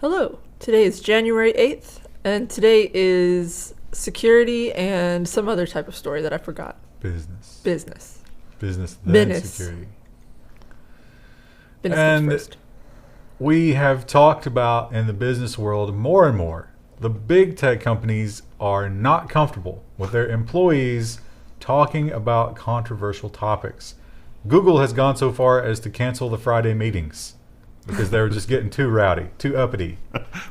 Hello. Today is January 8th, and today is security and some other type of story that I forgot. Business, then security. Business And first. we have talked about in the business world more and more, the big tech companies are not comfortable with their employees talking about controversial topics. Google has gone so far as to cancel the Friday meetings because they were just getting too rowdy, too uppity.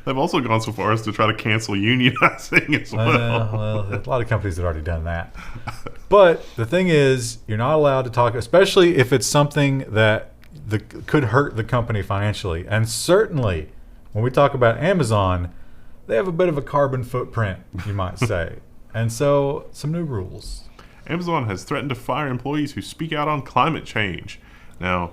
They've also gone so far as to try to cancel unionizing as well. Well, a lot of companies have already done that. But the thing is, you're not allowed to talk, especially if it's something that could hurt the company financially. And certainly, when we talk about Amazon, they have a bit of a carbon footprint, you might say. And so, some new rules. Amazon has threatened to fire employees who speak out on climate change. Now,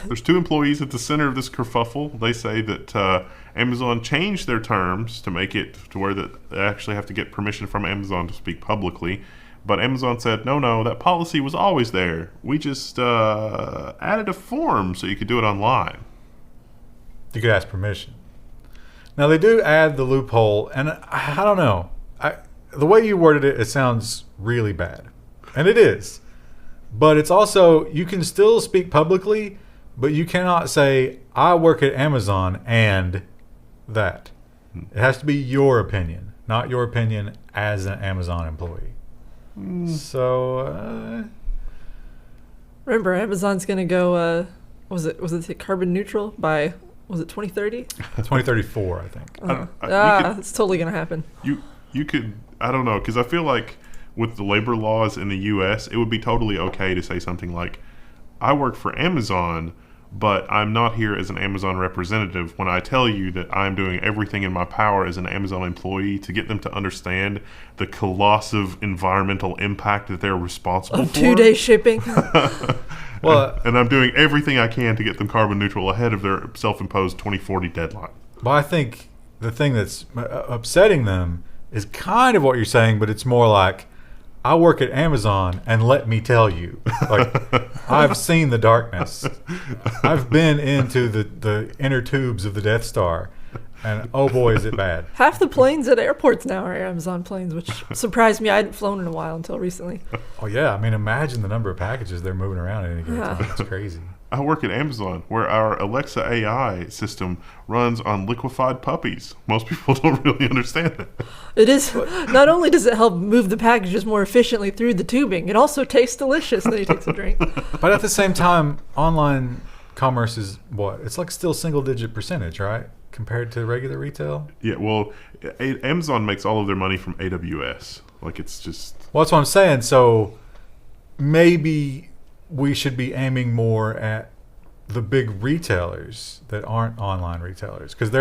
there's two employees at the center of this kerfuffle. They say that Amazon changed their terms to make it to where that they actually have to get permission from Amazon to speak publicly. But Amazon said, no, that policy was always there. We just added a form so you could do it online. You could ask permission. Now, they do add the loophole, and I don't know. The way you worded it, it sounds really bad. And it is. But it's also, you can still speak publicly, but you cannot say, I work at Amazon and that. It has to be your opinion, not your opinion as an Amazon employee. So, Remember, Amazon's going to go, was it carbon neutral by, was it 2030? 2034, I think. It's totally going to happen. You could, I don't know, because I feel like with the labor laws in the U.S., it would be totally okay to say something like, I work for Amazon, but I'm not here as an Amazon representative when I tell you that I'm doing everything in my power as an Amazon employee to get them to understand the colossal environmental impact that they're responsible for. 2-day shipping. Well, and I'm doing everything I can to get them carbon neutral ahead of their self-imposed 2040 deadline. but I think the thing that's upsetting them is kind of what you're saying, but it's more like, I work at Amazon, and let me tell you, like, I've seen the darkness. I've been into the inner tubes of the Death Star, and oh boy, is it bad. Half the planes at airports now are Amazon planes, which surprised me. I hadn't flown in a while until recently. Oh yeah, I mean, imagine the number of packages they're moving around at any given time. It's crazy. I work at Amazon, where our Alexa AI system runs on liquefied puppies. Most people don't really understand that. It is, not only does it help move the packages more efficiently through the tubing, it also tastes delicious. And then he takes a drink. But at the same time, online commerce is what? It's like still single-digit percentage, right? Compared to regular retail? Yeah, well, Amazon makes all of their money from AWS. Like, it's just... Well, that's what I'm saying. So maybe we should be aiming more at the big retailers that aren't online retailers, because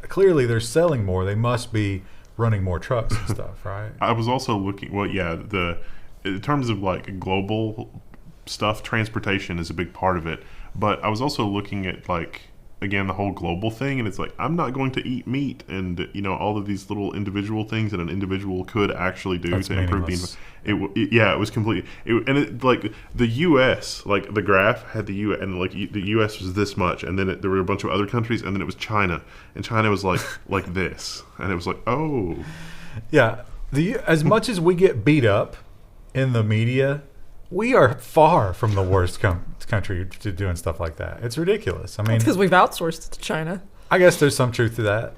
clearly they're selling more. They must be running more trucks and stuff, right? I was also looking... Well, yeah, in terms of, like, global stuff, transportation is a big part of it. But I was also looking at, like... Again, the whole global thing, and it's like, I'm not going to eat meat, and all of these little individual things that an individual could actually do That's to improve meaningless. it was completely, like the U.S., like the graph had the U, and like the U.S. was this much, and then there were a bunch of other countries, and then it was China, and China was like like this, and it was like, oh, Yeah, as much as we get beat up in the media, we are far from the worst country to doing stuff like that. It's ridiculous. I mean, Because we've outsourced it to China. I guess there's some truth to that.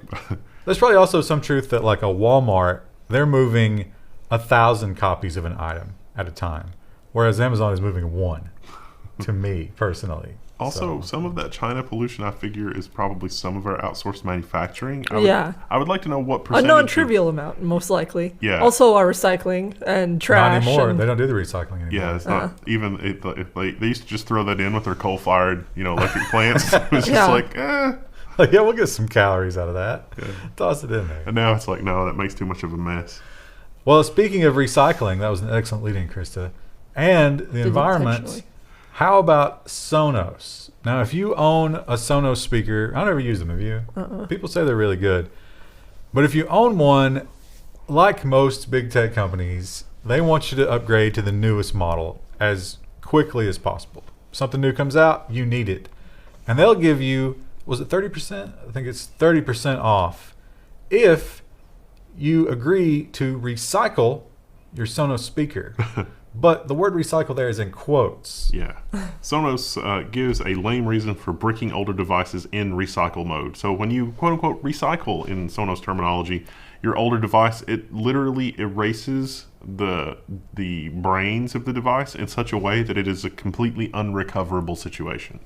There's probably also some truth that, like, a Walmart, they're moving 1,000 copies of an item at a time, whereas Amazon is moving one. To me personally. Also, some of that China pollution, I figure, is probably some of our outsourced manufacturing. I would like to know what A percentage. non-trivial amount, most likely. Yeah. Also our recycling and trash. Not anymore. and- They don't do the recycling anymore. Yeah, it's not even. They used to just throw that in with their coal-fired, electric plants. It was just Yeah. like, Like, yeah, we'll get some calories out of that. Yeah. Toss it in there. And now it's like, no, that makes too much of a mess. Well, speaking of recycling, that was an excellent lead-in, Krista. And the Didn't environment. intentionally. How about Sonos? Now, if you own a Sonos speaker, I never use them, have you? People say they're really good. But if you own one, like most big tech companies, they want you to upgrade to the newest model as quickly as possible. Something new comes out, you need it. And they'll give you was it 30%? I think it's 30% off if you agree to recycle your Sonos speaker. But the word recycle there is in quotes. Yeah. Sonos gives a lame reason for bricking older devices in recycle mode. So when you quote unquote recycle in Sonos terminology, your older device, it literally erases the brains of the device in such a way that it is a completely unrecoverable situation.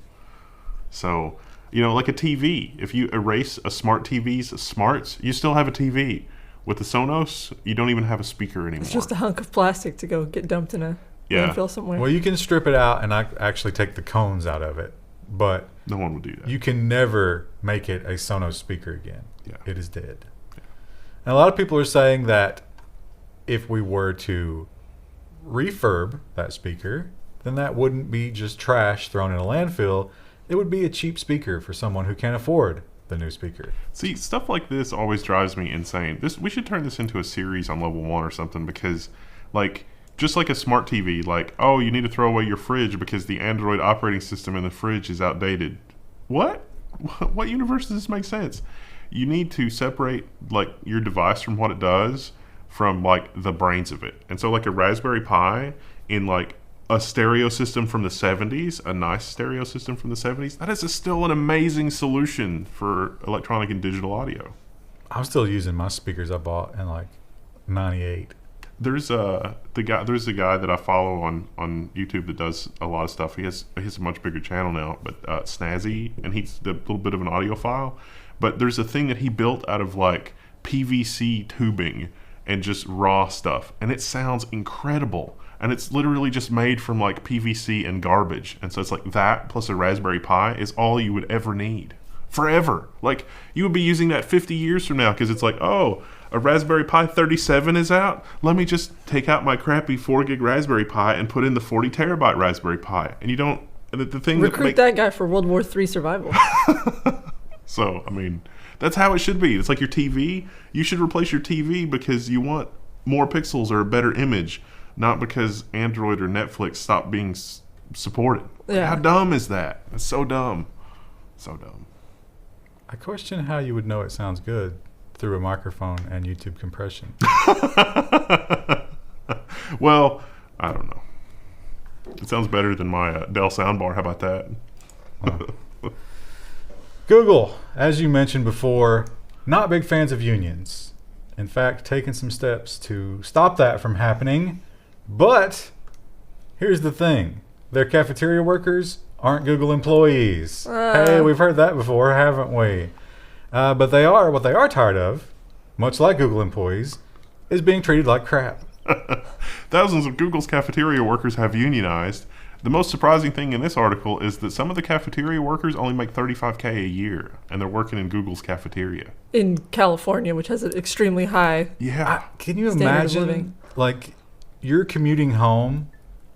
So, like a TV, if you erase a smart TV's smarts, you still have a TV. With the Sonos, you don't even have a speaker anymore. It's just a hunk of plastic to go get dumped in a landfill somewhere. Well, you can strip it out and actually take the cones out of it, but no one would do that. You can never make it a Sonos speaker again. Yeah. It is dead. Yeah. And a lot of people are saying that if we were to refurb that speaker, then that wouldn't be just trash thrown in a landfill. It would be a cheap speaker for someone who can't afford the new speaker. See, stuff like this always drives me insane. We should turn this into a series on Level 1 or something, because just like a smart TV, you need to throw away your fridge because the Android operating system in the fridge is outdated. What universe does this make sense? You need to separate your device from what it does from the brains of it. And so a Raspberry Pi in a stereo system from the 70s, a nice stereo system from the 70s, that is still an amazing solution for electronic and digital audio. I'm still using my speakers I bought in 98. There's a guy that I follow on YouTube that does a lot of stuff. He has a much bigger channel now, but Snazzy, and he's a little bit of an audiophile. But there's a thing that he built out of PVC tubing and just raw stuff, and it sounds incredible. And it's literally just made from PVC and garbage. And so it's that plus a Raspberry Pi is all you would ever need. Forever. You would be using that 50 years from now because it's a Raspberry Pi 37 is out. Let me just take out my crappy 4 gig Raspberry Pi and put in the 40 terabyte Raspberry Pi. And you don't... The thing Recruit that guy for World War III survival. So, that's how it should be. It's like your TV. You should replace your TV because you want more pixels or a better image. Not because Android or Netflix stopped being supported. Yeah. How dumb is that? It's so dumb. So dumb. I question how you would know it sounds good through a microphone and YouTube compression. Well, I don't know. It sounds better than my Dell soundbar. How about that? Google, as you mentioned before, not big fans of unions. In fact, taking some steps to stop that from happening. But here's the thing. Their cafeteria workers aren't Google employees. Hey, we've heard that before, haven't we? But what they are tired of, much like Google employees, is being treated like crap. Thousands of Google's cafeteria workers have unionized. The most surprising thing in this article is that some of the cafeteria workers only make $35K a year, and they're working in Google's cafeteria. In California, which has an extremely high can you standard of imagine, living. You're commuting home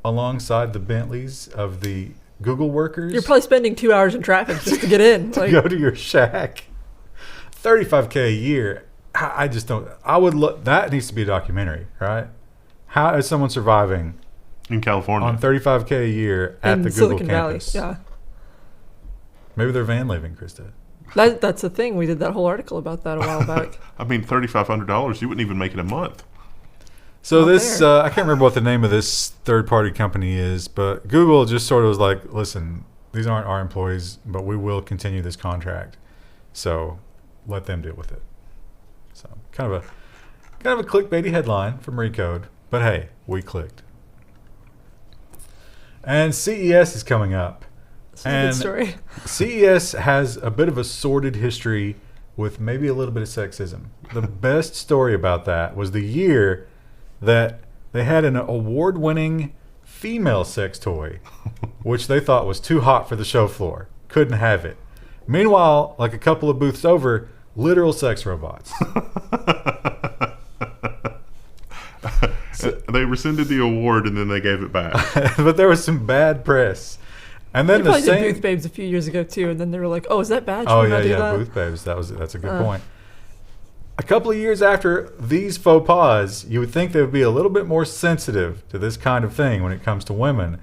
alongside the Bentleys of the Google workers? You're probably spending 2 hours in traffic just to get in. To go to your shack. $35K a year. I just don't... that needs to be a documentary, right? How is someone surviving... in California on $35K a year at in the Silicon Google campus? Valley. Yeah. Maybe they're van living, Krista. That's the thing. We did that whole article about that a while back. $3,500, you wouldn't even make it a month. So I can't remember what the name of this third-party company is, but Google just sort of was like, listen, these aren't our employees, but we will continue this contract. So let them deal with it. So kind of a clickbaity headline from Recode, but hey, we clicked. And CES is coming up. This is a good story. CES has a bit of a sordid history with maybe a little bit of sexism. The best story about that was the year that they had an award-winning female sex toy, which they thought was too hot for the show floor. Couldn't have it. Meanwhile, a couple of booths over, literal sex robots. They rescinded the award and then they gave it back. But there was some bad press. And then they probably did Booth Babes a few years ago too, and then they were like, "Oh, is that bad? Should we not do that?" Booth Babes. That's a good point. A couple of years after these faux pas, you would think they would be a little bit more sensitive to this kind of thing when it comes to women,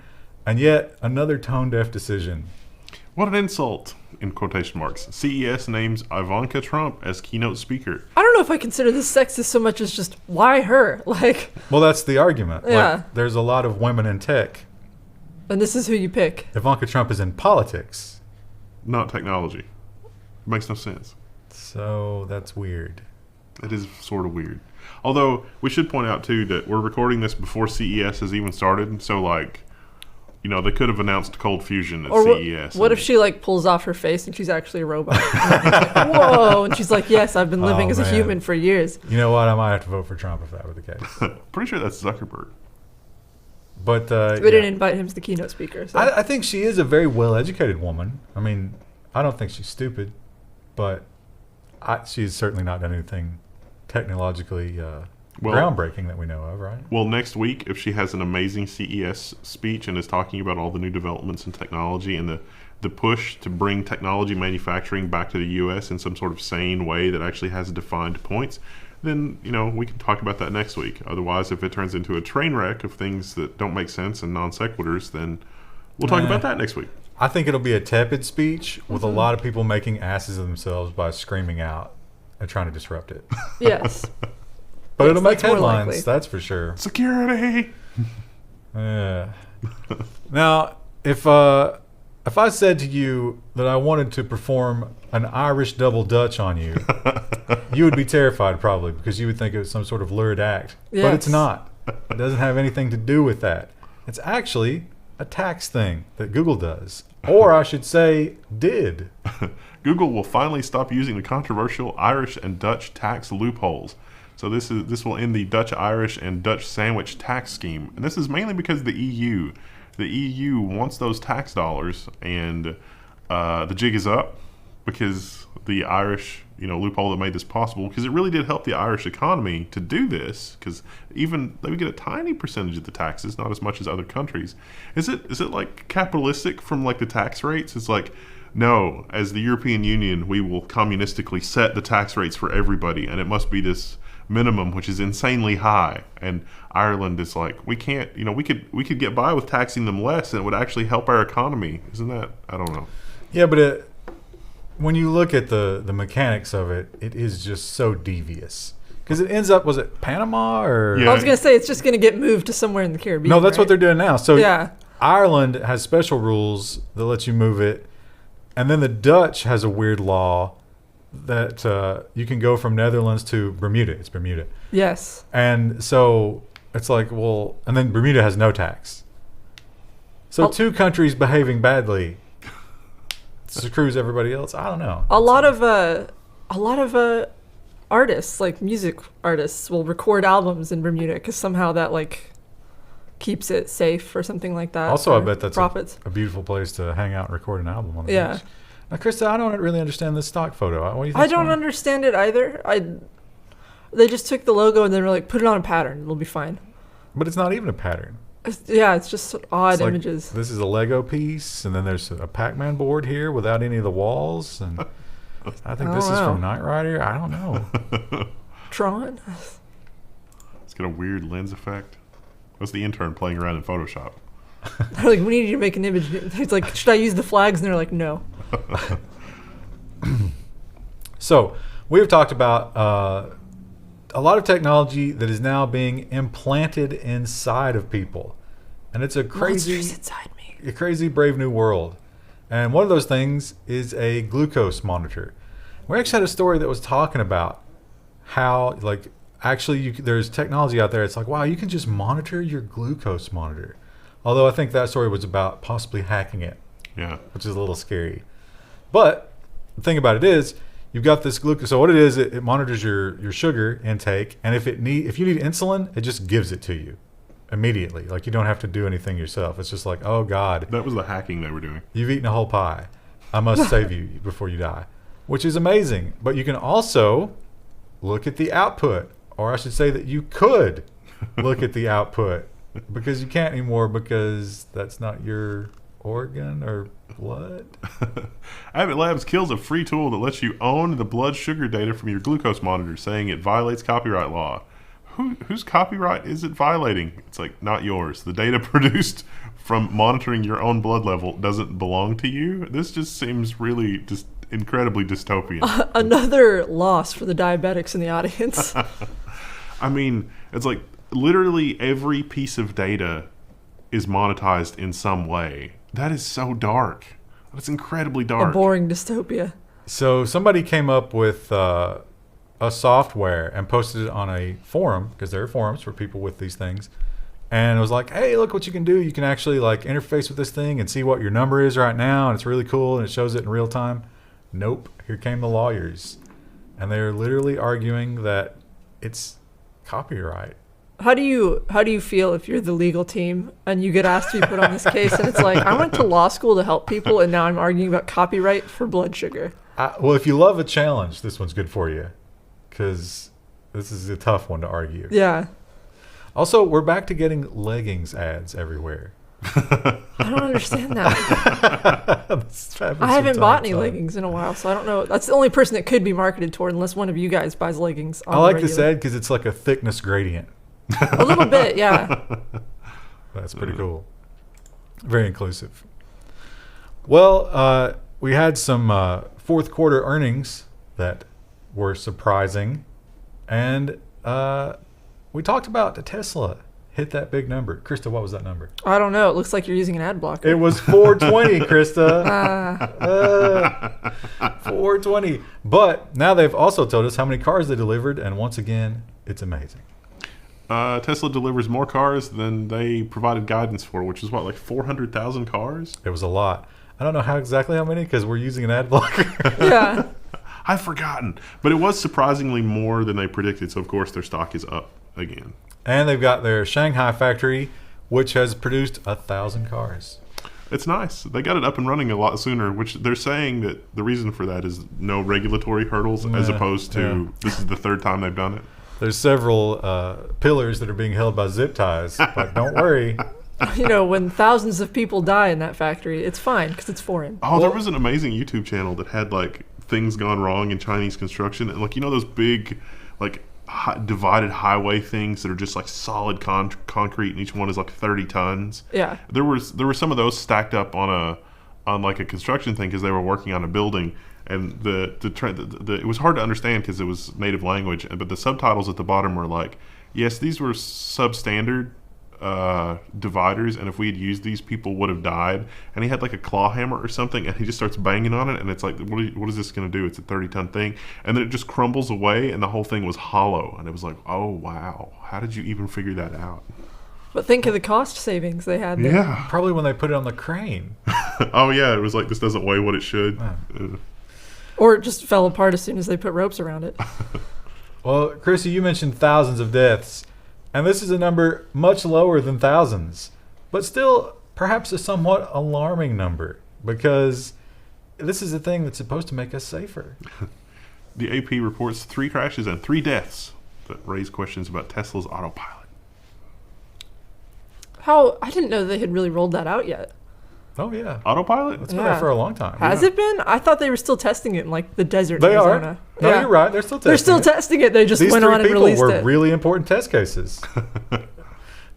and yet another tone-deaf decision. What an insult, in quotation marks. CES names Ivanka Trump as keynote speaker. I don't know if I consider this sexist so much as just why her? Like, Well, that's the argument. Yeah. Like, there's a lot of women in tech. and this is who you pick. Ivanka Trump is in politics. Not technology. Makes no sense. So that's weird. It is sort of weird. Although, we should point out, too, that we're recording this before CES has even started. So, like, you know, they could have announced Cold Fusion at Or CES. what if she like pulls off her face and she's actually a robot? Whoa! And she's like, "Yes, I've been living Oh, as a man. human for years." You know what? I might have to vote for Trump if that were the case. Pretty sure that's Zuckerberg. But They didn't invite him as the keynote speaker. So. I think she is a very well-educated woman. I mean, I don't think she's stupid, but she's certainly not done anything technologically groundbreaking that we know of, right? Well, next week, if she has an amazing CES speech and is talking about all the new developments in technology and the push to bring technology manufacturing back to the U.S. in some sort of sane way that actually has defined points, then, you know, we can talk about that next week. Otherwise, if it turns into a train wreck of things that don't make sense and non sequiturs, then we'll talk about that next week. I think it'll be a tepid speech with a lot of people making asses of themselves by screaming out and trying to disrupt it. Yes. But Yes, it'll make that's more headlines, likely. that's for sure. Security! Yeah. Now, if I said to you that I wanted to perform an Irish double Dutch on you, you would be terrified probably because you would think it was some sort of lurid act. But it's Yes. not. It doesn't have anything to do with that. It's actually a tax thing that Google does. Or I should say, did. Google will finally stop using the controversial Irish and Dutch tax loopholes. So this will end the Dutch Irish and Dutch sandwich tax scheme, and this is mainly because the EU wants those tax dollars, and the jig is up because the Irish loophole that made this possible, because it really did help the Irish economy to do this, because even they would get a tiny percentage of the taxes, not as much as other countries. Is it like capitalistic from like the tax rates? It's like, no, as the European Union, we will communistically set the tax rates for everybody, and it must be this minimum, which is insanely high. And Ireland is like, we can't, we could get by with taxing them less, and it would actually help our economy. Isn't that? I don't know. Yeah, but when you look at the mechanics of it, it is just so devious. Because it ends up, was it Panama or? Yeah. I was gonna say it's just gonna get moved to somewhere in the Caribbean. No, that's what right? they're doing now. So Yeah. Ireland has special rules that let you move it, and then the Dutch has a weird law that you can go from Netherlands to Bermuda. It's Bermuda. Yes. And so it's like, well, and then Bermuda has no tax. So two countries behaving badly screws everybody else. I don't know. A lot of artists, like music artists, will record albums in Bermuda because somehow that like keeps it safe or something like that. Also, I for bet that's profits. a beautiful place to hang out and record an album on the Yeah. beach. Now, Krista, I don't really understand this stock photo. What do you think? I don't understand it either. They just took the logo and they were like, put it on a pattern. It'll be fine. But it's not even a pattern. It's just odd It's like, images. this is a Lego piece, and then there's a Pac-Man board here without any of the walls, and I think this is from Knight Rider. I don't know. Tron. It's got a weird lens effect. What's the intern playing around in Photoshop? They're like, we need you to make an image. He's like, should I use the flags? And they're like, no. So we have talked about a lot of technology that is now being implanted inside of people, and it's a Monsters inside me. crazy brave new world. And one of those things is a glucose monitor. We actually had a story that was talking about how, like, actually there's technology out there. It's like, wow, you can just monitor your glucose monitor. Although I think that story was about possibly hacking it, Yeah. which is a little scary. But the thing about it is, you've got this glucose. So what it is, it monitors your sugar intake, and if you need insulin, it just gives it to you immediately. Like, you don't have to do anything yourself. It's just like, oh God, That was the hacking they were doing. you've eaten a whole pie. I must save you before you die, which is amazing. But you can also look at the output, or I should say that you could look at the output, because you can't anymore because that's not your organ or blood. Abbott Labs kills a free tool that lets you own the blood sugar data from your glucose monitor, saying it violates copyright law. whose copyright is it violating? It's like, not yours. The data produced from monitoring your own blood level doesn't belong to you. This just seems really just incredibly dystopian. Another loss for the diabetics in the audience. I mean, it's like literally every piece of data is monetized in some way. That is so dark. That's incredibly A dark. boring dystopia. So somebody came up with a software and posted it on a forum, because there are forums for people with these things. And it was like, hey, look what you can do. You can actually like interface with this thing and see what your number is right now. And it's really cool. And it shows it in real time. Nope. Here came the lawyers. And they're literally arguing that it's copyright. How do you feel if you're the legal team and you get asked to be put on this case and it's like, I went to law school to help people and now I'm arguing about copyright for blood sugar? Well, if you love a challenge, this one's good for you, because this is a tough one to argue. Yeah. Also, we're back to getting leggings ads everywhere. I don't understand that. I haven't bought any leggings in a while, so I don't know. That's the only person that could be marketed toward, unless one of you guys buys leggings. I like this ad because it's like a thickness gradient. A little bit, yeah. That's pretty cool. Very inclusive. Well, we had some fourth quarter earnings that were surprising, and we talked about Tesla hit that big number. Krista, what was that number? I don't know. It looks like you're using an ad blocker. It was 420, Krista. 420. But now they've also told us how many cars they delivered, and once again, it's amazing. Tesla delivers more cars than they provided guidance for, which is what, like 400,000 cars? It was a lot. I don't know exactly how many, because we're using an ad blocker. Yeah. I've forgotten. But it was surprisingly more than they predicted, so of course their stock is up again. And they've got their Shanghai factory, which has produced 1,000 cars. It's nice. They got it up and running a lot sooner, which they're saying that the reason for that is no regulatory hurdles, as opposed to this is the third time they've done it. There's several pillars that are being held by zip ties, but don't worry. You know, when thousands of people die in that factory, it's fine because it's foreign. Oh, there was an amazing YouTube channel that had like things gone wrong in Chinese construction, and like, you know, those big like divided highway things that are just like solid concrete, and each one is like 30 tons. Yeah. There were some of those stacked up on like a construction thing because they were working on a building. And it was hard to understand because it was native language, but the subtitles at the bottom were like, yes, these were substandard dividers, and if we had used these, people would have died. And he had like a claw hammer or something, and he just starts banging on it, and it's like, what is this going to do? It's a 30-ton thing. And then it just crumbles away, and the whole thing was hollow. And it was like, oh, wow. How did you even figure that out? But think of the cost savings they had there. Yeah. Probably when they put it on the crane. Oh, yeah. It was like, this doesn't weigh what it should. Or it just fell apart as soon as they put ropes around it. Well, Chrissy, you mentioned thousands of deaths, and this is a number much lower than thousands, but still perhaps a somewhat alarming number, because this is a thing that's supposed to make us safer. The AP reports 3 crashes and 3 deaths that raise questions about Tesla's Autopilot. I didn't know they had really rolled that out yet. Oh, yeah. Autopilot? It's been there for a long time. Has it been? I thought they were still testing it in like the desert. They in Arizona. are. No, you're right. They're still testing They're still testing it. They just These went three on and people released were it. really important test cases.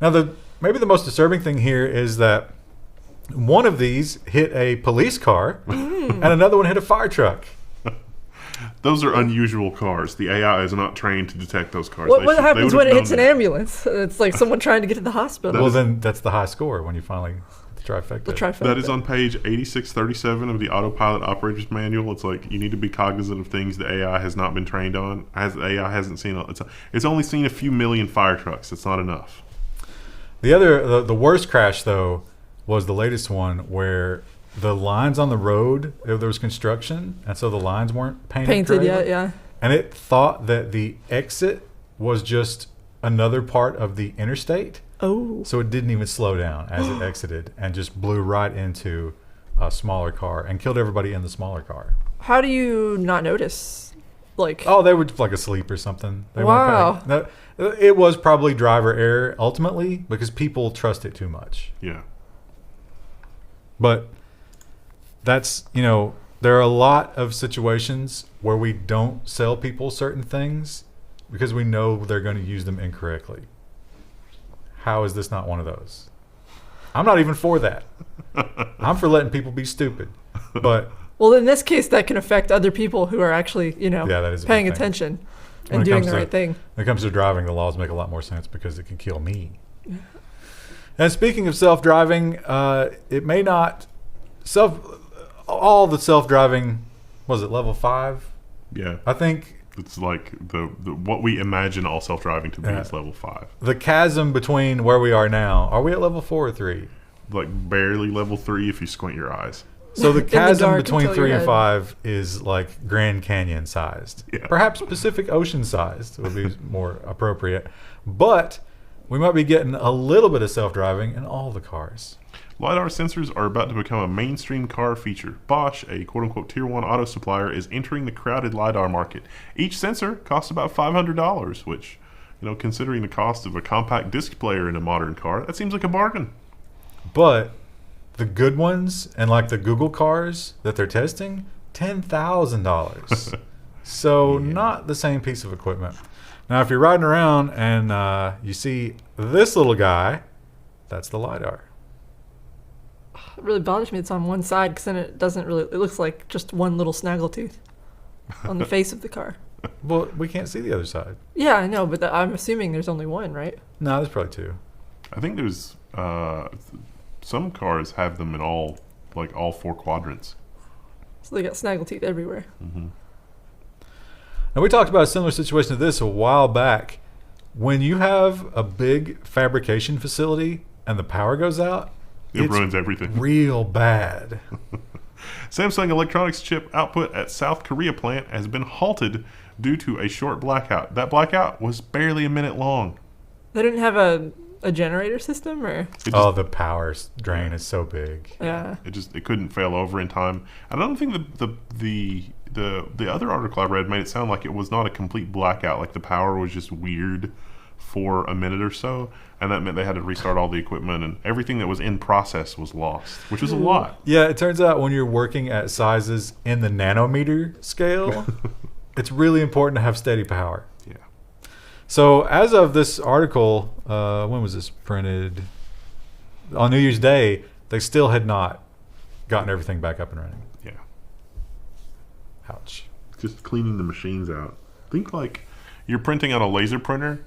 Now, maybe the most disturbing thing here is that one of these hit a police car and another one hit a fire truck. Those are unusual cars. The AI is not trained to detect those cars. What happens when it hits an that. ambulance? It's like someone trying to get to the hospital. Well, then that's the high score when you finally trifecta. The trifecta. That is on page 8637 of the Autopilot Operator's Manual. It's like, you need to be cognizant of things the AI has not been trained on. The AI hasn't seen. It's only seen a few million fire trucks. It's not enough. The worst crash, though, was the latest one where the lines on the road, there was construction, and so the lines weren't painted yet, yeah. And it thought that the exit was just another part of the interstate. Oh. So it didn't even slow down as it exited and just blew right into a smaller car and killed everybody in the smaller car. How do you not notice? Oh, they were like asleep or something. They wow. No, it was probably driver error ultimately because people trust it too much. Yeah. But that's, there are a lot of situations where we don't sell people certain things because we know they're going to use them incorrectly. How is this not one of those? I'm not even for that. I'm for letting people be stupid. But well, in this case, that can affect other people who are actually, that is a paying big thing. attention When and it doing comes the to- right thing. When it comes to driving, the laws make a lot more sense because it can kill me. And speaking of self-driving, it may not all the self-driving, was it level 5? Yeah. I think It's like the what we imagine all self-driving to be is level 5. the chasm between where we are now, are we at level 4 or 3? Like barely level 3 if you squint your eyes. So the the chasm dark between until 3 your and head. 5 is like Grand Canyon sized. Yeah. Perhaps Pacific Ocean sized would be more appropriate. But we might be getting a little bit of self-driving in all the cars. Lidar sensors are about to become a mainstream car feature. Bosch, a quote-unquote tier 1 auto supplier, is entering the crowded Lidar market. Each sensor costs about $500, which, considering the cost of a compact disc player in a modern car, that seems like a bargain. But the good ones and like the Google cars that they're testing, $10,000. So not the same piece of equipment. Now, if you're riding around and you see this little guy, that's the Lidar. It really bothers me it's on one side because then it looks like just one little snaggletooth on the face of the car. Well, we can't see the other side. Yeah, I know, but I'm assuming there's only one, right? No, there's probably 2. I think there's some cars have them in all 4 quadrants. So they got snaggletooth everywhere. Now, we talked about a similar situation to this a while back. When you have a big fabrication facility and the power goes out, It it's ruins everything. real bad. Samsung Electronics chip output at South Korea plant has been halted due to a short blackout. That blackout was barely a minute long. They didn't have a generator system, or The power drain is so big. yeah. It couldn't fail over in time. And I don't think the other article I read made it sound like it was not a complete blackout. Like the power was just weird for a minute or so, and that meant they had to restart all the equipment, and everything that was in process was lost, which was a lot. Yeah, it turns out when you're working at sizes in the nanometer scale, it's really important to have steady power. Yeah. So as of this article, when was this printed? On New Year's Day, they still had not gotten everything back up and running. Yeah. Ouch. Just cleaning the machines out. Think like you're printing on a laser printer,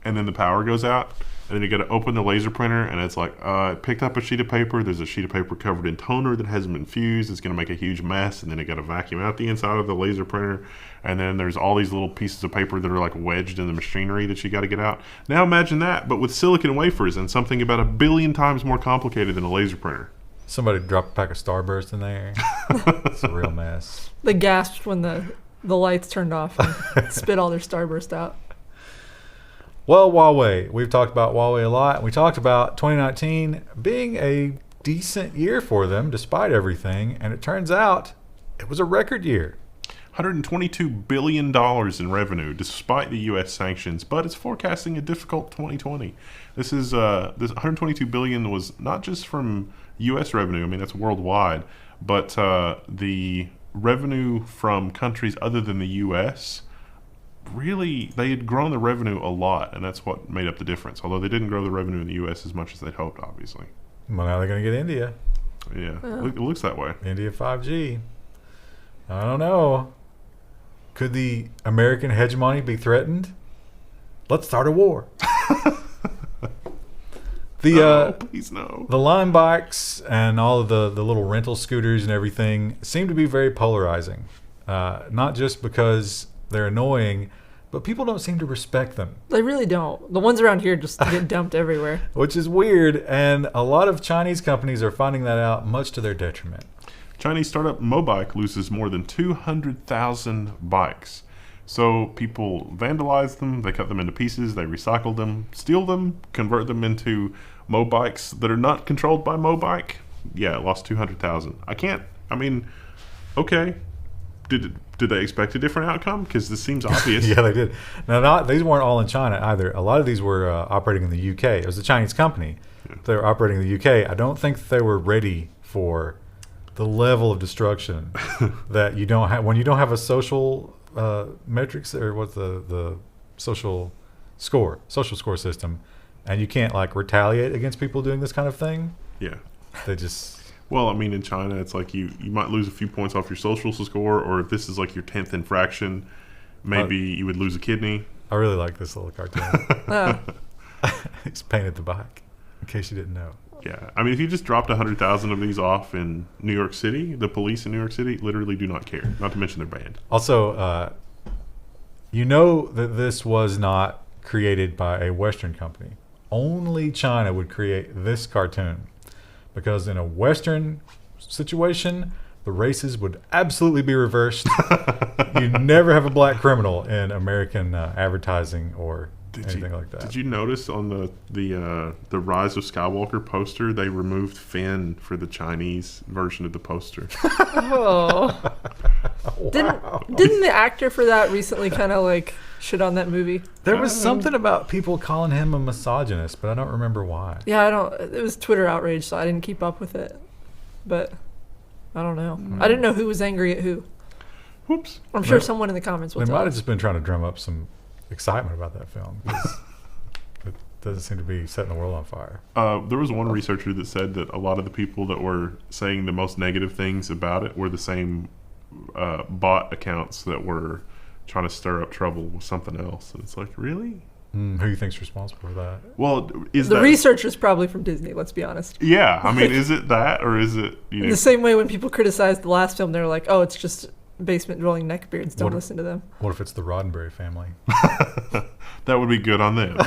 and then the power goes out, and then you got to open the laser printer, and it's like, it picked up a sheet of paper. There's a sheet of paper covered in toner that hasn't been fused. It's going to make a huge mess, and then you got to vacuum out the inside of the laser printer, and then there's all these little pieces of paper that are like wedged in the machinery that you got to get out. Now imagine that, but with silicon wafers and something about 1 billion times more complicated than a laser printer. Somebody dropped a pack of Starburst in there. It's a real mess. They gasped when the lights turned off and spit all their starburst out. Well, Huawei. We've talked about Huawei a lot. We talked about 2019 being a decent year for them despite everything. And it turns out it was a record year. $122 billion in revenue despite the U.S. sanctions, but it's forecasting a difficult 2020. This 122 billion was not just from U.S. revenue. I mean, that's worldwide, but the revenue from countries other than the U.S. really, they had grown the revenue a lot, and that's what made up the difference. Although they didn't grow the revenue in the U.S. as much as they'd hoped, obviously. Well, now they're going to get India. Yeah, it looks that way. India 5G. I don't know. Could the American hegemony be threatened? Let's start a war. Please no. The Lime bikes and all of the little rental scooters and everything seem to be very polarizing. Not just because they're annoying, but people don't seem to respect them. They really don't. The ones around here just get dumped everywhere. Which is weird, and a lot of Chinese companies are finding that out, much to their detriment. Chinese startup Mobike loses more than 200,000 bikes. So people vandalize them, they cut them into pieces, they recycle them, steal them, convert them into Mobikes that are not controlled by Mobike. Yeah, it lost 200,000. Okay. Did they expect a different outcome? Because this seems obvious. Yeah, they did. Now, these weren't all in China either. A lot of these were operating in the UK. It was a Chinese company. Yeah. They were operating in the UK. I don't think that they were ready for the level of destruction that you don't have when you don't have a social metrics, or what's the social score system, and you can't like retaliate against people doing this kind of thing. Yeah. They just Well, I mean, in China, it's like you might lose a few points off your social score, or if this is like your 10th infraction, maybe you would lose a kidney. I really like this little cartoon. Oh. It's painted the bike, in case you didn't know. Yeah. I mean, if you just dropped 100,000 of these off in New York City, the police in New York City literally do not care, not to mention they're banned. Also, you know that this was not created by a Western company. Only China would create this cartoon. Because in a Western situation, the races would absolutely be reversed. You never have a black criminal in American advertising or anything like that. Did you notice on the Rise of Skywalker poster, they removed Finn for the Chinese version of the poster? Oh. Wow. Didn't the actor for that recently kind of like shit on that movie? There was something about people calling him a misogynist, but I don't remember why. Yeah, it was Twitter outrage, so I didn't keep up with it. But I don't know. I didn't know who was angry at who. Whoops. I'm sure someone in the comments will They tell might have us. just been trying to drum up some excitement about that film. 'Cause it doesn't seem to be setting the world on fire. There was one researcher that said that a lot of the people that were saying the most negative things about it were the same bot accounts that were trying to stir up trouble with something else. And it's like, really? Who do you think's responsible for that? Well, is The that researcher's probably from Disney, let's be honest. Yeah, I mean, is it that, or is it, you In know, the same way when people criticized the last film, they're like, oh, it's just basement dwelling neckbeards. Don't What- listen to them. What if it's the Roddenberry family? that would be good on them?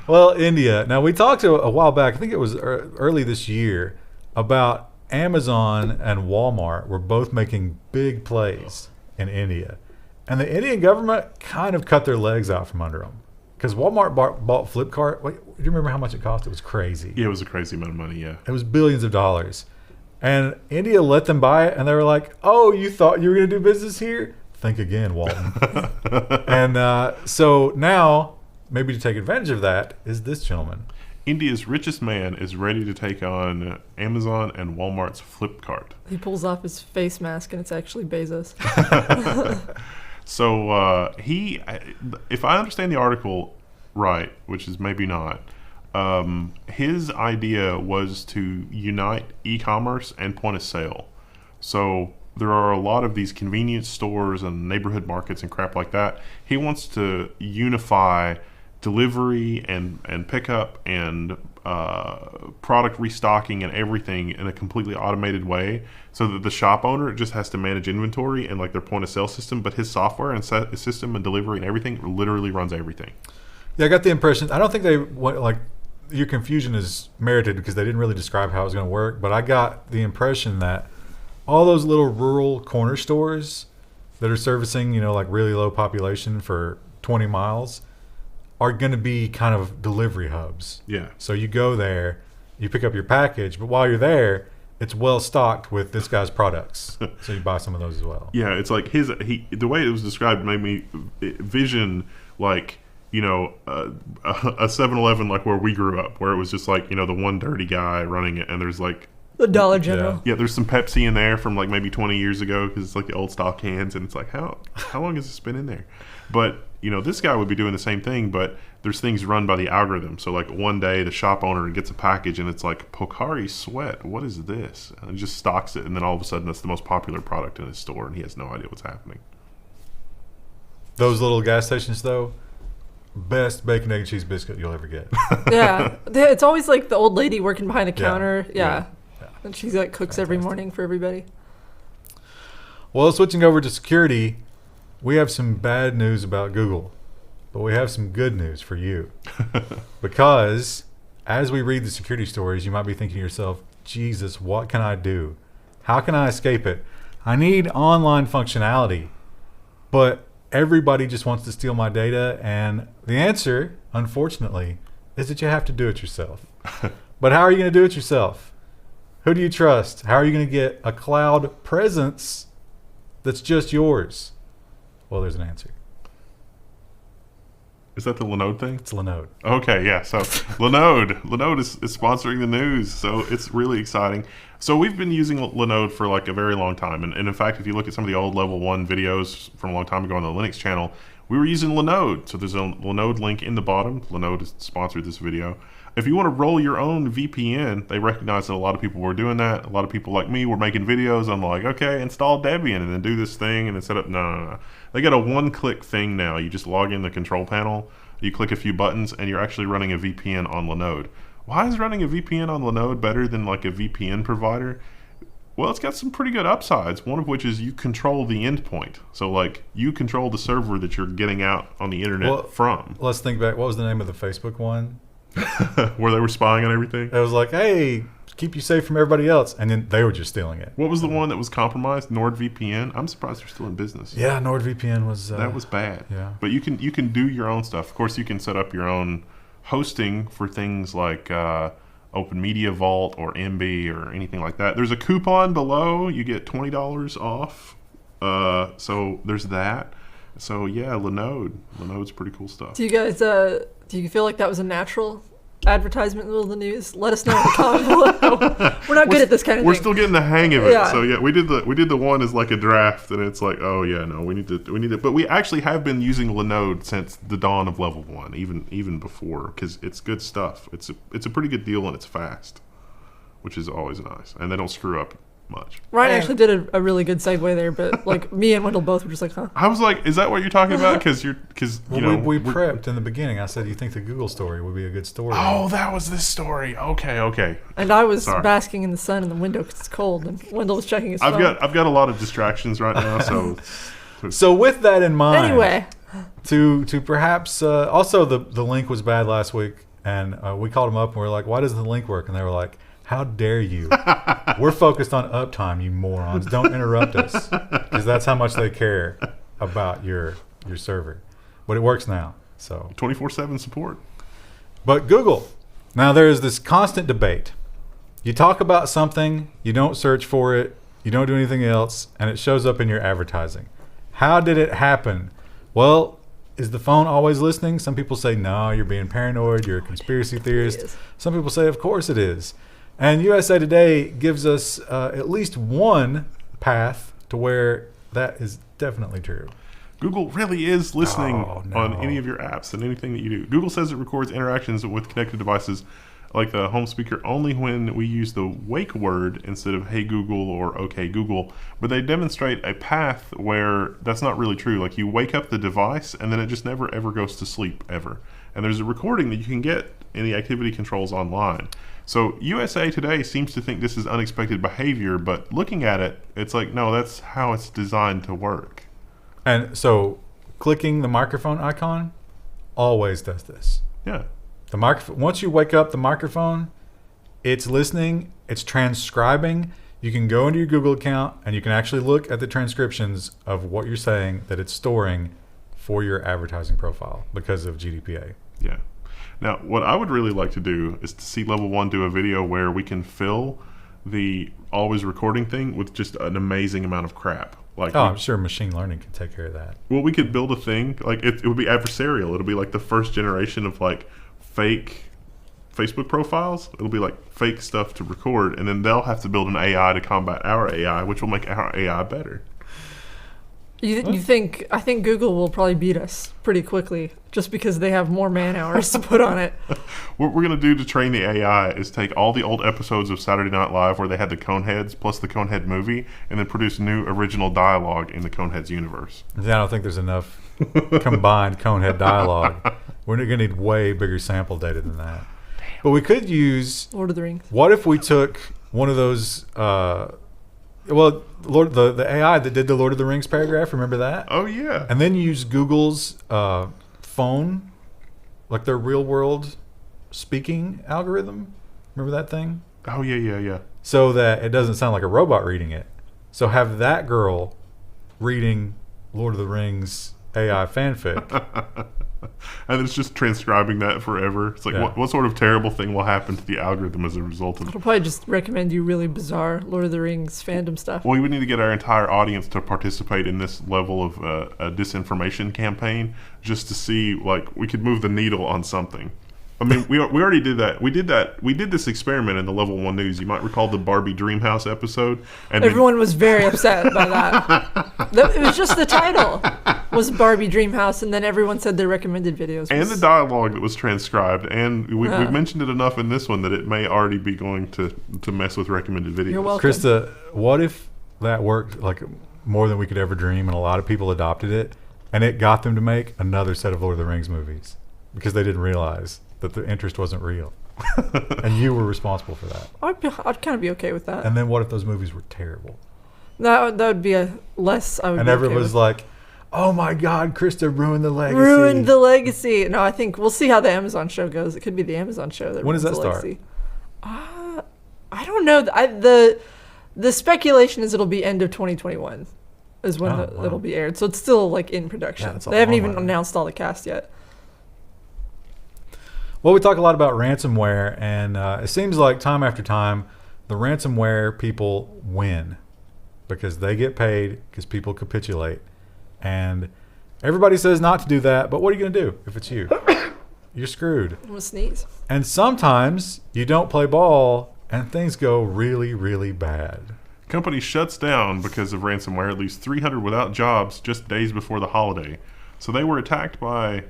Well, India. Now, we talked a while back, I think it was early this year, about Amazon and Walmart were both making big plays in India. And the Indian government kind of cut their legs out from under them. Because Walmart bought Flipkart. Wait, do you remember how much it cost? It was crazy. Yeah, it was a crazy amount of money, yeah. It was billions of dollars. And India let them buy it, and they were like, oh, you thought you were going to do business here? Think again, Walton. And so now, maybe to take advantage of that, is this gentleman. India's richest man is ready to take on Amazon and Walmart's Flipkart. He pulls off his face mask, and it's actually Bezos. So he, if I understand the article right, which is maybe not, his idea was to unite e-commerce and point of sale. So there are a lot of these convenience stores and neighborhood markets and crap like that. He wants to unify delivery and pickup and product restocking and everything in a completely automated way, so that the shop owner just has to manage inventory and like their point of sale system, but his software and system and delivery and everything literally runs everything. Yeah, I got the impression. I don't think they want, like, your confusion is merited because they didn't really describe how it was going to work, but I got the impression that all those little rural corner stores that are servicing, like really low population for 20 miles are going to be kind of delivery hubs. Yeah. So you go there, you pick up your package, but while you're there, it's well stocked with this guy's products. So you buy some of those as well. Yeah, it's like the way it was described made me vision like, a 7-Eleven like where we grew up, where it was just like, the one dirty guy running it, and there's like The Dollar General. yeah, there's some Pepsi in there from like maybe 20 years ago because it's like the old stock cans, and it's like how long has this been in there? But this guy would be doing the same thing, but there's things run by the algorithm. So like one day the shop owner gets a package and it's like Pocari Sweat. What is this? And he just stocks it, and then all of a sudden that's the most popular product in his store, and he has no idea what's happening. Those little gas stations, though, best bacon, egg, and cheese biscuit you'll ever get. Yeah. It's always like the old lady working behind the counter. Yeah. Yeah. And she like cooks every morning for everybody. Well, switching over to security, we have some bad news about Google, but we have some good news for you. Because as we read the security stories, you might be thinking to yourself, Jesus, what can I do? How can I escape it? I need online functionality, but everybody just wants to steal my data. And the answer, unfortunately, is that you have to do it yourself. But how are you going to do it yourself? Who do you trust? How are you going to get a cloud presence that's just yours? Well, there's an answer. Is that the Linode thing? It's Linode. Okay, yeah. So Linode is sponsoring the news, so it's really exciting. So we've been using Linode for like a very long time, and in fact, if you look at some of the old Level 1 videos from a long time ago on the Linux channel, we were using Linode. So there's a Linode link in the bottom. Linode has sponsored this video. If you want to roll your own VPN, they recognize that a lot of people were doing that. A lot of people like me were making videos. I'm like, okay, install Debian and then do this thing and then set up. No. They got a one-click thing now. You just log in the control panel, you click a few buttons, and you're actually running a VPN on Linode. Why is running a VPN on Linode better than like a VPN provider? Well, it's got some pretty good upsides, one of which is you control the endpoint. So, like, you control the server that you're getting out on the internet from. Let's think back. What was the name of the Facebook one? Where they were spying on everything? It was like, hey, keep you safe from everybody else. And then they were just stealing it. What was the one that was compromised? NordVPN? I'm surprised they're still in business. Yeah, NordVPN was... that was bad. Yeah. But you can do your own stuff. Of course, you can set up your own hosting for things like Open Media Vault or MB or anything like that. There's a coupon below. You get $20 off. So there's that. So yeah, Linode's pretty cool stuff. Do you guys, do you feel like that was a natural advertisement in the middle of the news? Let us know in the comment below. We're not good at this kind of We're thing. still getting the hang of it. Yeah. So yeah, we did the one as like a draft, and it's like, oh yeah, no, we need to. But we actually have been using Linode since the dawn of Level 1, even before, because it's good stuff. It's a pretty good deal, and it's fast, which is always nice, and they don't screw up much. Ryan actually did a really good segue there, but like me and Wendell both were just like, huh? I was like, is that what you're talking about? Because we prepped in the beginning. I said, you think the Google story would be a good story? Oh, that was this story. Okay. And I was basking in the sun in the window because it's cold, and Wendell was checking his phone. I've got a lot of distractions right now, so. So with that in mind, Anyway, to perhaps also the link was bad last week, and we called them up and we were like, why doesn't the link work? And they were like, how dare you? We're focused on uptime, you morons. Don't interrupt us, because that's how much they care about your server. But it works now. So 24/7 support. But Google, now there is this constant debate. You talk about something, you don't search for it, you don't do anything else, and it shows up in your advertising. How did it happen? Well, is the phone always listening? Some people say, no, you're being paranoid, you're a conspiracy theorist. Some people say, of course it is. And USA Today gives us at least one path to where that is definitely true. Google really is listening on any of your apps and anything that you do. Google says it records interactions with connected devices like the home speaker only when we use the wake word instead of hey Google or okay Google. But they demonstrate a path where that's not really true. Like you wake up the device and then it just never ever goes to sleep ever. And there's a recording that you can get in the activity controls online. So USA Today seems to think this is unexpected behavior, but looking at it, it's like, no, that's how it's designed to work. And so clicking the microphone icon always does this. Yeah. The microphone, once you wake up the microphone, it's listening, it's transcribing. You can go into your Google account and you can actually look at the transcriptions of what you're saying that it's storing for your advertising profile because of GDPR. Yeah. Now, what I would really like to do is to see Level 1 do a video where we can fill the always recording thing with just an amazing amount of crap. Like, I'm sure machine learning can take care of that. Well, we could build a thing, like it would be adversarial. It'll be like the first generation of like fake Facebook profiles. It'll be like fake stuff to record, and then they'll have to build an AI to combat our AI, which will make our AI better. You think? I think Google will probably beat us pretty quickly, just because they have more man hours to put on it. What we're gonna do to train the AI is take all the old episodes of Saturday Night Live where they had the Coneheads plus the Conehead movie, and then produce new original dialogue in the Coneheads universe. I don't think there's enough combined Conehead dialogue. We're gonna need way bigger sample data than that. But we could use Lord of the Rings. What if we took one of those? The AI that did the Lord of the Rings paragraph, remember that? Oh yeah. And then use Google's phone, like their real world speaking algorithm. Remember that thing? Oh yeah. So that it doesn't sound like a robot reading it. So have that girl reading Lord of the Rings AI fanfic. And it's just transcribing that forever. It's like, Yeah. what sort of terrible thing will happen to the algorithm as a result of It'll probably just recommend you really bizarre Lord of the Rings fandom stuff. Well, we would need to get our entire audience to participate in this level of a disinformation campaign just to see, like, we could move the needle on something. I mean, we already did that. We did this experiment in the Level 1 News. You might recall the Barbie Dreamhouse episode. And Everyone was very upset by that. It was just the title was Barbie Dreamhouse, and then everyone said their recommended videos. And the dialogue that was transcribed. And we mentioned it enough in this one that it may already be going to mess with recommended videos. You're welcome. Krista, what if that worked like more than we could ever dream, and a lot of people adopted it, and it got them to make another set of Lord of the Rings movies because they didn't realize that the interest wasn't real, and you were responsible for that. I'd kind of be okay with that. And then what if those movies were terrible? That would be a less. I would. And be everyone okay was with. like, "Oh my God, Krista ruined the legacy." Ruined the legacy. No, I think we'll see how the Amazon show goes. It could be the Amazon show that. When does ruins that the start? legacy. I don't know. The speculation is it'll be end of 2021 is when Oh, wow. it'll be aired. So it's still like in production. Yeah, that's a They haven't long even way. announced all the cast yet. Well, we talk a lot about ransomware, and it seems like time after time, the ransomware people win because they get paid because people capitulate. And everybody says not to do that, but what are you going to do if it's you? You're screwed. I'm gonna sneeze. And sometimes you don't play ball, and things go really, really bad. Company shuts down because of ransomware. At least 300 without jobs just days before the holiday. So they were attacked by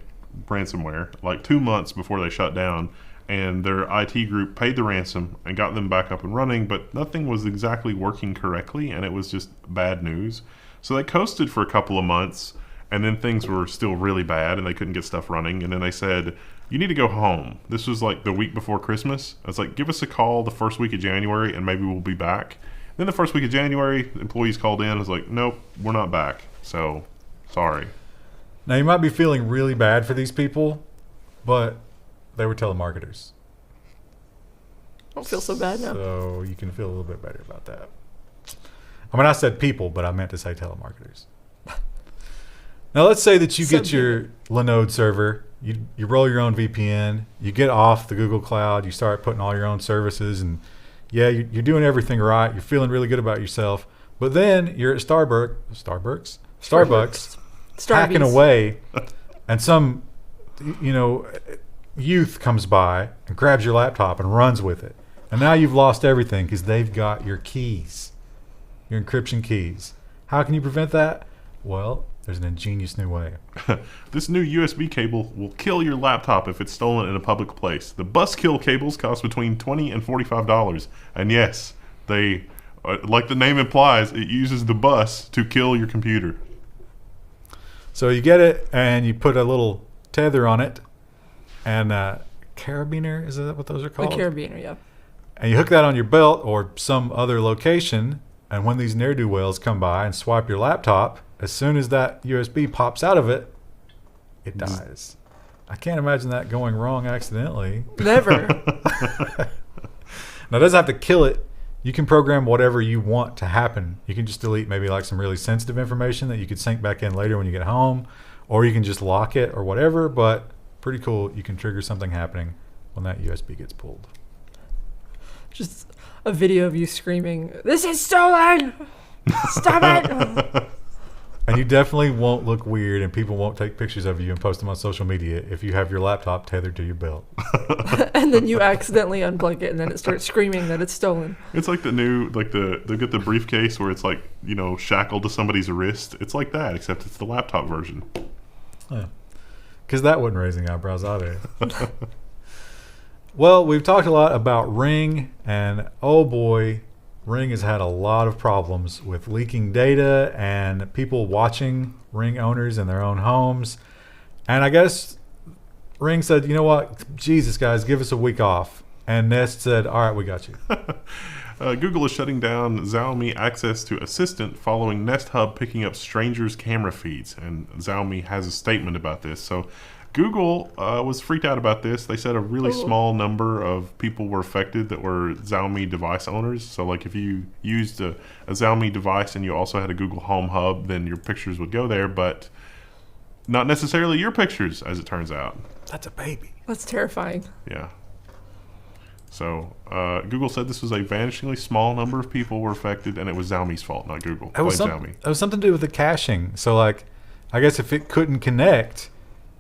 ransomware like 2 months before they shut down, and their IT group paid the ransom and got them back up and running, but nothing was exactly working correctly, and it was just bad news. So they coasted for a couple of months, and then things were still really bad and they couldn't get stuff running, and then they said, you need to go home. This was like the week before Christmas. I was like, give us a call the first week of January and maybe we'll be back. Then the first week of January, the employees called in. I was like, nope, we're not back. So, sorry. Now, you might be feeling really bad for these people, but they were telemarketers. Don't feel so bad now. So you can feel a little bit better about that. I mean, I said people, but I meant to say telemarketers. Now, let's say that you get your Linode server, you roll your own VPN, you get off the Google Cloud, you start putting all your own services, and yeah, you're doing everything right. You're feeling really good about yourself. But then you're at Starbucks, hacking Starbucks. away, and some, youth comes by and grabs your laptop and runs with it. And now you've lost everything because they've got your keys, your encryption keys. How can you prevent that? Well, there's an ingenious new way. This new USB cable will kill your laptop if it's stolen in a public place. The bus kill cables cost between $20 and $45. And yes, they, like the name implies, it uses the bus to kill your computer. So you get it and you put a little tether on it, and carabiner, is that what those are The called? carabiner, yeah. And you hook that on your belt or some other location, and when these ne'er-do-wells come by and swipe your laptop, as soon as that USB pops out of it, it dies. I can't imagine that going wrong accidentally. Never. Now, it doesn't have to kill it. You can program whatever you want to happen. You can just delete maybe like some really sensitive information that you could sync back in later when you get home, or you can just lock it or whatever, but pretty cool. You can trigger something happening when that USB gets pulled. Just a video of you screaming, "This is stolen! Stop it!" And you definitely won't look weird, and people won't take pictures of you and post them on social media if you have your laptop tethered to your belt. And then you accidentally unplug it, and then it starts screaming that it's stolen. It's like the new, they've got the briefcase where it's like, shackled to somebody's wrist. It's like that, except it's the laptop version. Because that wasn't raising eyebrows either. Well, we've talked a lot about Ring, and oh boy, Ring has had a lot of problems with leaking data and people watching Ring owners in their own homes. And I guess Ring said, you know what, Jesus, guys, give us a week off. And Nest said, all right, we got you. Google is shutting down Xiaomi access to Assistant following Nest Hub picking up strangers' camera feeds. And Xiaomi has a statement about this. So Google was freaked out about this. They said a really small number of people were affected that were Xiaomi device owners. So like if you used a Xiaomi device and you also had a Google Home Hub, then your pictures would go there. But not necessarily your pictures, as it turns out. That's a baby. That's terrifying. Yeah. So Google said this was a vanishingly small number of people were affected, and it was Xiaomi's fault, not Google. It was, Xiaomi. it was something to do with the caching. So, like, I guess if it couldn't connect,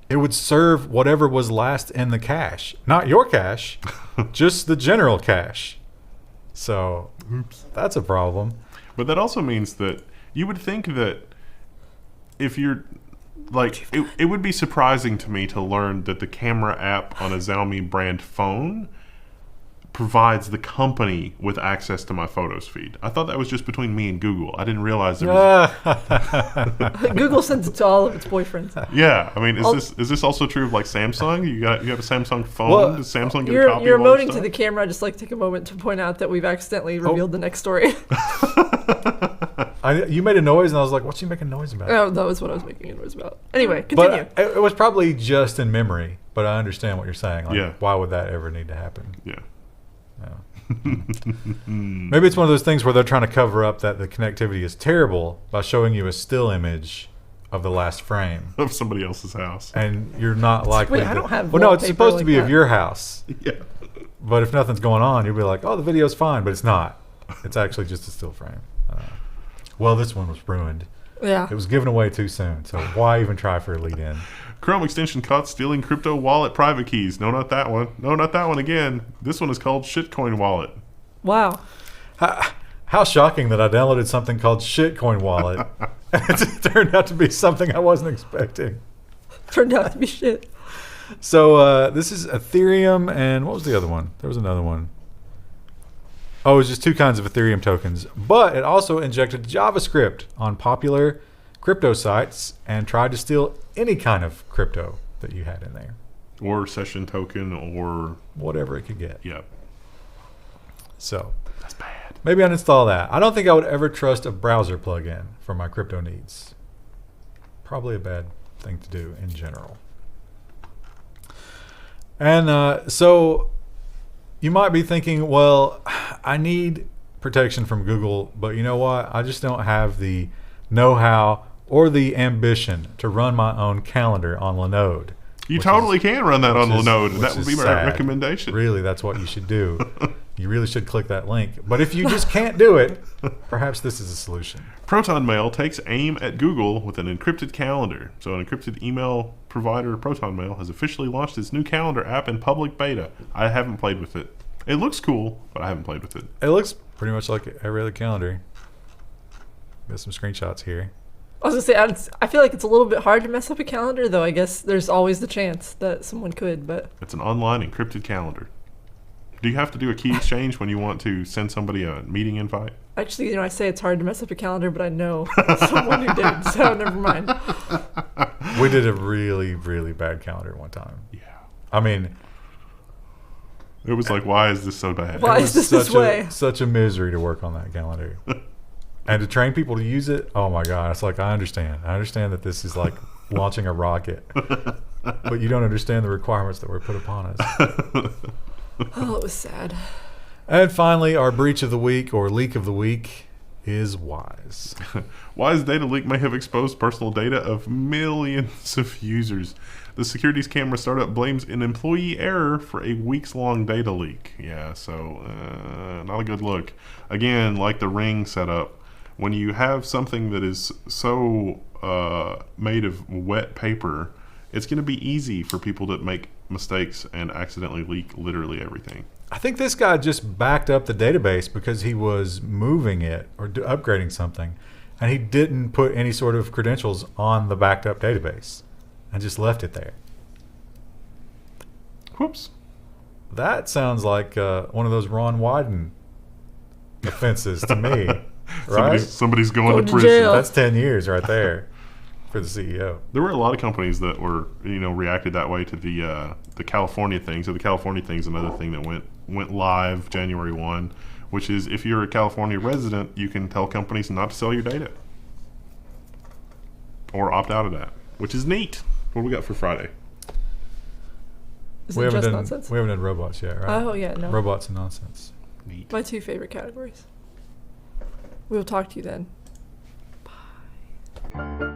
it would serve whatever was last in the cache. Not your cache, just the general cache. So, oops, that's a problem. But that also means that you would think that if you're like, it would be surprising to me to learn that the camera app on a Xiaomi brand phone provides the company with access to my photos feed. I thought that was just between me and Google. I didn't realize there was... Google sends it to all of its boyfriends. Yeah, I mean, is this also true of like Samsung? You have a Samsung phone. Well, Does Samsung get You're a copy of all your emoting to stuff? the camera. Just like take a moment to point out that we've accidentally revealed the next story. You made a noise, and I was like, what's she making a noise about? Oh, that was what I was making a noise about. Anyway, continue. But it was probably just in memory, but I understand what you're saying. Like, Yeah. why would that ever need to happen? Yeah. Maybe it's one of those things where they're trying to cover up that the connectivity is terrible by showing you a still image of the last frame, Of somebody else's house. and you're not likely. Wait, I don't have Well, no, it's wallpaper supposed to like be of that. your house, Yeah. but if nothing's going on, you'll be like, "Oh, the video's fine," but it's not. It's actually just a still frame. Well, this one was ruined. Yeah. It was given away too soon, so why even try for a lead-in? Chrome extension caught stealing crypto wallet private keys. No, not that one. No, not that one again. This one is called Shitcoin Wallet. Wow. How shocking that I downloaded something called Shitcoin Wallet. It turned out to be something I wasn't expecting. Turned out to be shit. So this is Ethereum, and what was the other one? There was another one. Oh, it was just two kinds of Ethereum tokens. But it also injected JavaScript on popular crypto sites and tried to steal any kind of crypto that you had in there. Or session token or... Whatever it could get. Yeah. So That's bad. maybe uninstall that. I don't think I would ever trust a browser plugin for my crypto needs. Probably a bad thing to do in general. And so you might be thinking, well, I need protection from Google, but you know what? I just don't have the know-how or the ambition to run my own calendar on Linode. You Which totally can run that on which is- Linode. which That would is be my sad. recommendation. Really, that's what you should do. You really should click that link. But if you just can't do it, perhaps this is a solution. ProtonMail takes aim at Google with an encrypted calendar. So an encrypted email provider, ProtonMail, has officially launched its new calendar app in public beta. I haven't played with it. It looks cool, but I haven't played with it. It looks pretty much like every other calendar. Got some screenshots here. I was gonna say, I feel like it's a little bit hard to mess up a calendar, though. I guess there's always the chance that someone could, but It's an online encrypted calendar. Do you have to do a key exchange when you want to send somebody a meeting invite? actually, I say it's hard to mess up a calendar, but I know someone who did, so never mind. We did a really, really bad calendar one time. Yeah. I mean, It was like, why is this so bad? Why it is was this way? such a misery to work on that calendar. And to train people to use it, oh my God. It's like, I understand. I understand that this is like launching a rocket. But you don't understand the requirements that were put upon us. Oh, it was sad. And finally, our breach of the week or leak of the week is Wyze. Wyze data leak may have exposed personal data of millions of users. The securities camera startup blames an employee error for a weeks-long data leak. Yeah, so not a good look. Again, like the Ring setup, when you have something that is so made of wet paper, it's going to be easy for people to make mistakes and accidentally leak literally everything. I think this guy just backed up the database because he was moving it or upgrading something, and he didn't put any sort of credentials on the backed up database and just left it there. Whoops. That sounds like one of those Ron Wyden offenses to me, right? Somebody's going Going to to prison. jail. That's 10 years right there for the CEO. There were a lot of companies that were, reacted that way to the California thing. So the California thing is another thing that went live January 1, which is if you're a California resident, you can tell companies not to sell your data or opt out of that, which is neat. What do we got for Friday? Is We it haven't just done nonsense? we haven't done robots yet, right? Oh, yeah, no. Robots and nonsense. Neat. My two favorite categories. We will talk to you then. Bye.